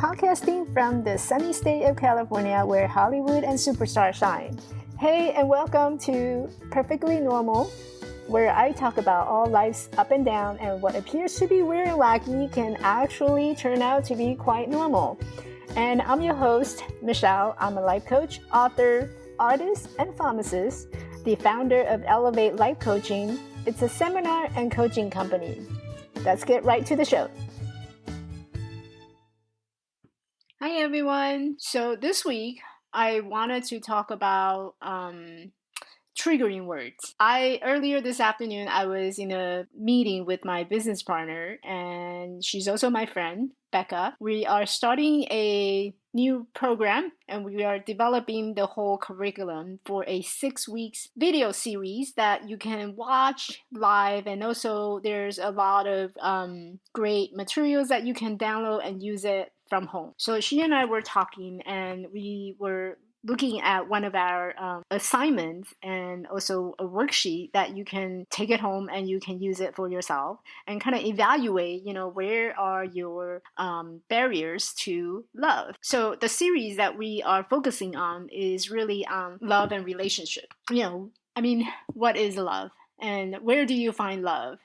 podcasting from the sunny state of California where Hollywood and superstars shine. Hey, and welcome to Perfectly Normal, where I talk about all life's up and down and what appears to be weird and wacky can actually turn out to be quite normal. And I'm your host, Michelle. I'm a life coach, author, artist, and pharmacist, the founder of Elevate Life Coaching. It's a seminar and coaching company. Let's get right to the show. Hi, everyone. So this week, I wanted to talk about triggering words. Earlier this afternoon, I was in a meeting with my business partner, and she's also my friend, Becca. We are starting a new program, and we are developing the whole curriculum for a 6 weeks video series that you can watch live. And also there's a lot of great materials that you can download and use it from home. So she and I were talking, and we were looking at one of our assignments and also a worksheet that you can take it home and you can use it for yourself and kind of evaluate, where are your barriers to love. So the series that we are focusing on is really on love and relationship. What is love? And where do you find love?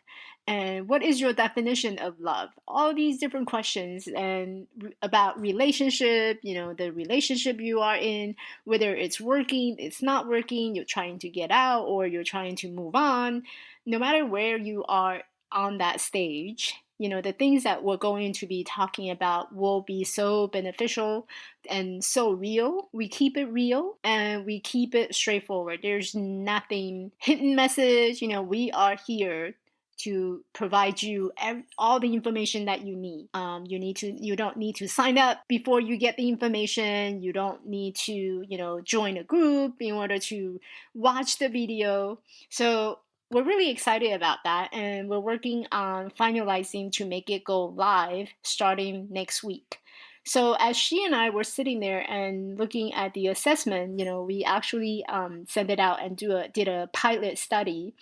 And what is your definition of love? All these different questions and about relationship, the relationship you are in, whether it's working, it's not working, you're trying to get out or you're trying to move on. No matter where you are on that stage, the things that we're going to be talking about will be so beneficial and so real. We keep it real and we keep it straightforward. There's nothing hidden message. We are here to provide you all the information that you need. You don't need to sign up before you get the information. You don't need to, join a group in order to watch the video. So we're really excited about that, and we're working on finalizing to make it go live starting next week. So as she and I were sitting there and looking at the assessment, we actually sent it out and did a pilot study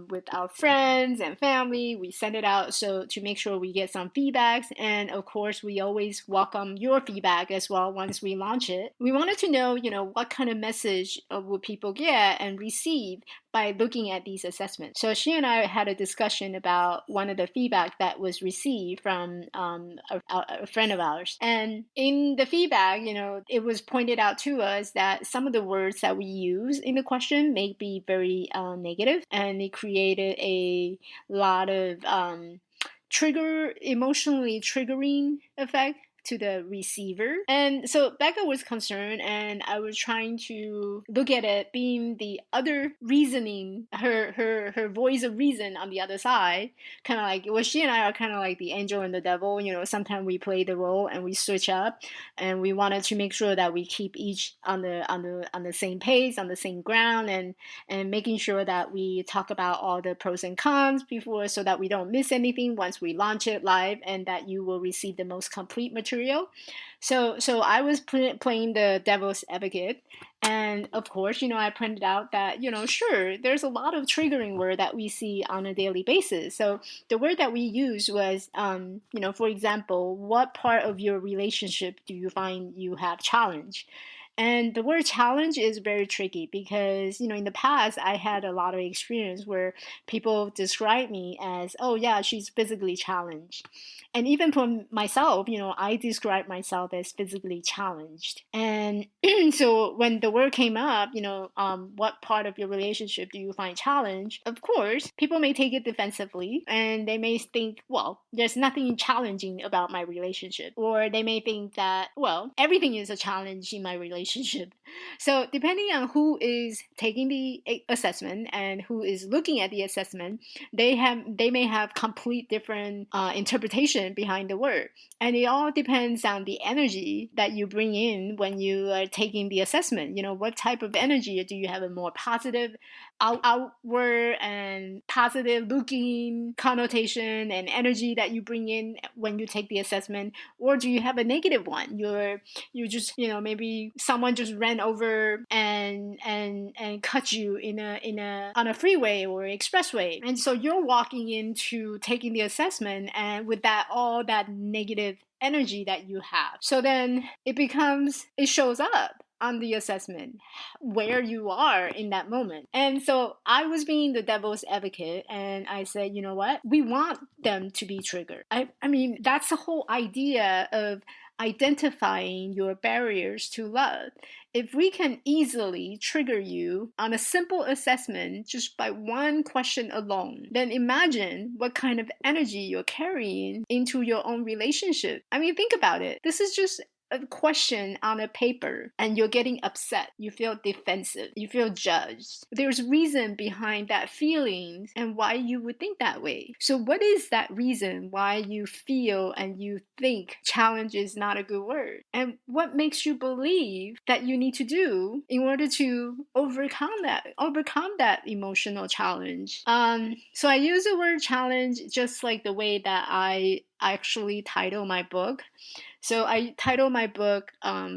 with our friends and family. We sent it out to make sure we get some feedbacks. And of course, we always welcome your feedback as well once we launch it. We wanted to know, what kind of message will people get and receive by looking at these assessments. So she and I had a discussion about one of the feedback that was received from a friend of ours. And in the feedback, it was pointed out to us that some of the words that we use in the question may be very negative, and it created a lot of emotionally triggering effect to the receiver. And so Becca was concerned, and I was trying to look at it being the other reasoning, her voice of reason on the other side, kind of like, she and I are kind of like the angel and the devil. Sometimes we play the role and we switch up, and we wanted to make sure that we keep each on the same pace, on the same ground, and making sure that we talk about all the pros and cons before, so that we don't miss anything once we launch it live, and that you will receive the most complete material. So I was playing the devil's advocate, and of course, I pointed out that, sure, there's a lot of triggering word that we see on a daily basis. So the word that we used was, for example, what part of your relationship do you find you have challenge? And the word challenge is very tricky because, in the past, I had a lot of experience where people describe me as, oh yeah, she's physically challenged. And even for myself, I describe myself as physically challenged. And so when the word came up, what part of your relationship do you find challenged? Of course, people may take it defensively, and they may think, well, there's nothing challenging about my relationship. Or they may think that, well, everything is a challenge in my relationship. So depending on who is taking the assessment and who is looking at the assessment, they may have complete different interpretation behind the word. And it all depends on the energy that you bring in when you are taking the assessment. What type of energy do you have? A more positive outward and positive looking connotation and energy that you bring in when you take the assessment, or do you have a negative one? You just, maybe someone just ran over and cut you on a freeway or expressway, and so you're walking into taking the assessment and with that all that negative energy that you have. So then it shows up on the assessment where you are in that moment. And so I was being the devil's advocate, and I said, you know what? We want them to be triggered. I mean, that's the whole idea of identifying your barriers to love. If we can easily trigger you on a simple assessment just by one question alone, then imagine what kind of energy you're carrying into your own relationship. I mean, think about it. This is just a question on a paper and you're getting upset, you feel defensive, you feel judged. There's reason behind that feeling and why you would think that way. So what is that reason why you feel and you think challenge is not a good word? And what makes you believe that you need to do in order to overcome that emotional challenge? So I use the word challenge just like the way that I actually title my book. So I titled my book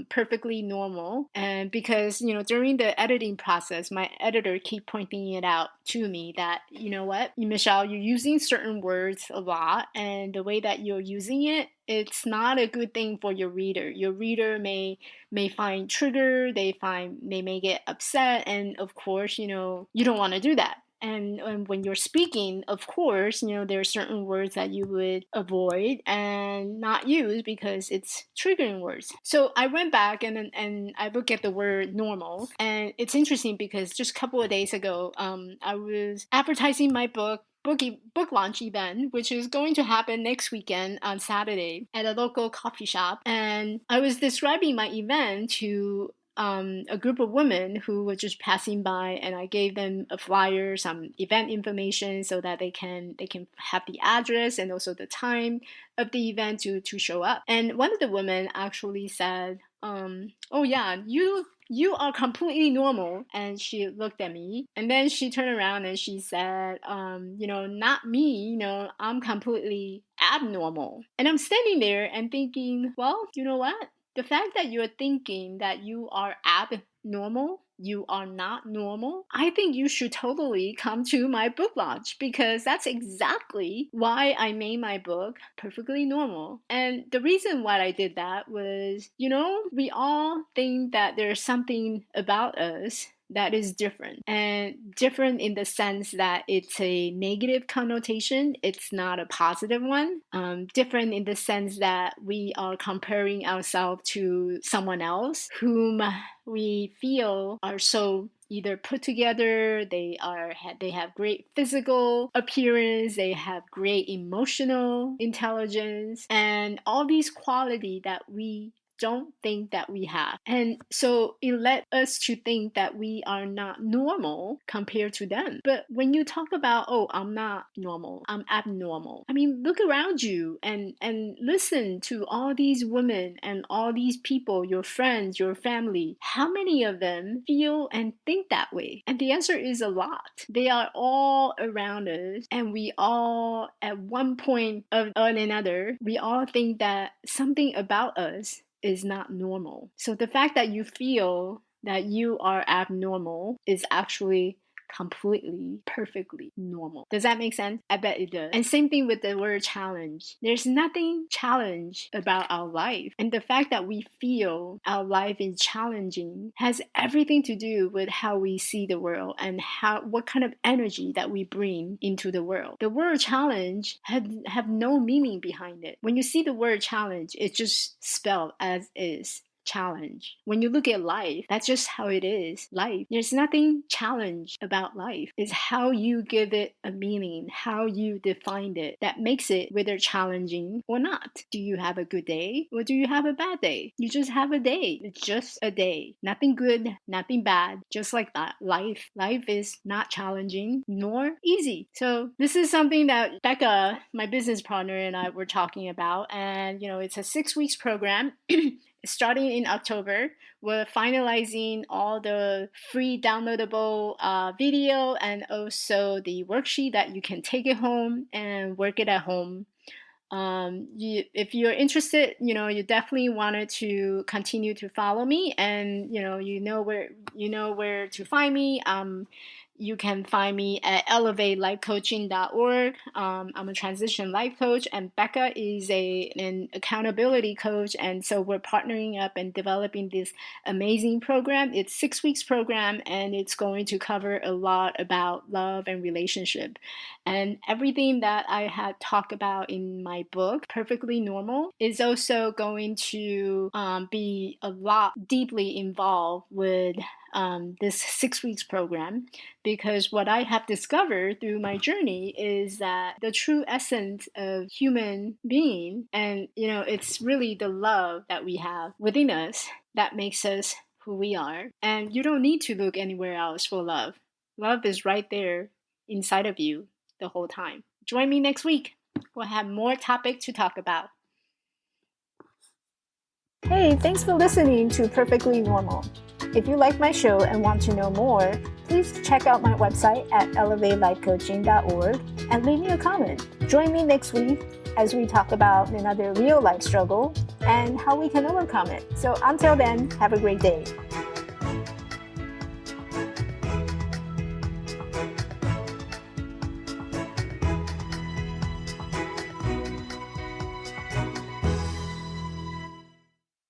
Perfectly Normal, and because, during the editing process, my editor keep pointing it out to me that, you know what, Michelle, you're using certain words a lot, and the way that you're using it, it's not a good thing for your reader. Your reader may find trigger, they may get upset, and of course, you don't want to do that. And when you're speaking, of course, there are certain words that you would avoid and not use because it's triggering words. So I went back and I looked at the word normal. And it's interesting because just a couple of days ago, I was advertising my book launch event, which is going to happen next weekend on Saturday at a local coffee shop. And I was describing my event to a group of women who were just passing by, and I gave them a flyer, some event information, so that they can have the address and also the time of the event to show up. And one of the women actually said, "Oh yeah, you are completely normal." And she looked at me, and then she turned around and she said, "Not me. I'm completely abnormal." And I'm standing there and thinking, well, you know what? The fact that you're thinking that you are abnormal, you are not normal, I think you should totally come to my book launch, because that's exactly why I made my book Perfectly Normal. And the reason why I did that was, we all think that there's something about us that is different, and different in the sense that it's a negative connotation, it's not a positive one. Different in the sense that we are comparing ourselves to someone else whom we feel are so either put together, they have great physical appearance, they have great emotional intelligence, and all these qualities that we don't think that we have. And so it led us to think that we are not normal compared to them. But when you talk about, oh, I'm not normal, I'm abnormal, I mean, look around you and listen to all these women and all these people, your friends, your family. How many of them feel and think that way? And the answer is a lot. They are all around us, and we all, at one point or another, we all think that something about us is not normal. So the fact that you feel that you are abnormal is actually completely, perfectly normal. Does that make sense? I bet it does. And same thing with the word challenge. There's nothing challenge about our life. And the fact that we feel our life is challenging has everything to do with how we see the world and what kind of energy that we bring into the world. The word challenge have no meaning behind it. When you see the word challenge, it's just spelled as is. Challenge. When you look at life, that's just how it is. Life. There's nothing challenge about life. It's how you give it a meaning, how you define it, that makes it whether challenging or not. Do you have a good day or do you have a bad day? You just have a day. It's just a day. Nothing good, nothing bad. Just like that. Life is not challenging nor easy. So this is something that Becca, my business partner, and I were talking about. And it's a 6 weeks program. starting in October, we're finalizing all the free downloadable video and also the worksheet that you can take it home and work it at home. If you're interested, you definitely wanted to continue to follow me, and you know where to find me. You can find me at elevatelifecoaching.org. I'm a transition life coach, and Becca is an accountability coach, and so we're partnering up and developing this amazing program. It's 6 weeks program, and it's going to cover a lot about love and relationship. And everything that I had talked about in my book, Perfectly Normal, is also going to be a lot deeply involved with this 6 weeks program, because what I have discovered through my journey is that the true essence of human being, and it's really the love that we have within us that makes us who we are. And you don't need to look anywhere else for love. Love is right there inside of you the whole time. Join me next week. We'll have more topic to talk about. Hey, thanks for listening to Perfectly Normal. If you like my show and want to know more, please check out my website at elevatelifecoaching.org and leave me a comment. Join me next week as we talk about another real life struggle and how we can overcome it. So until then, have a great day.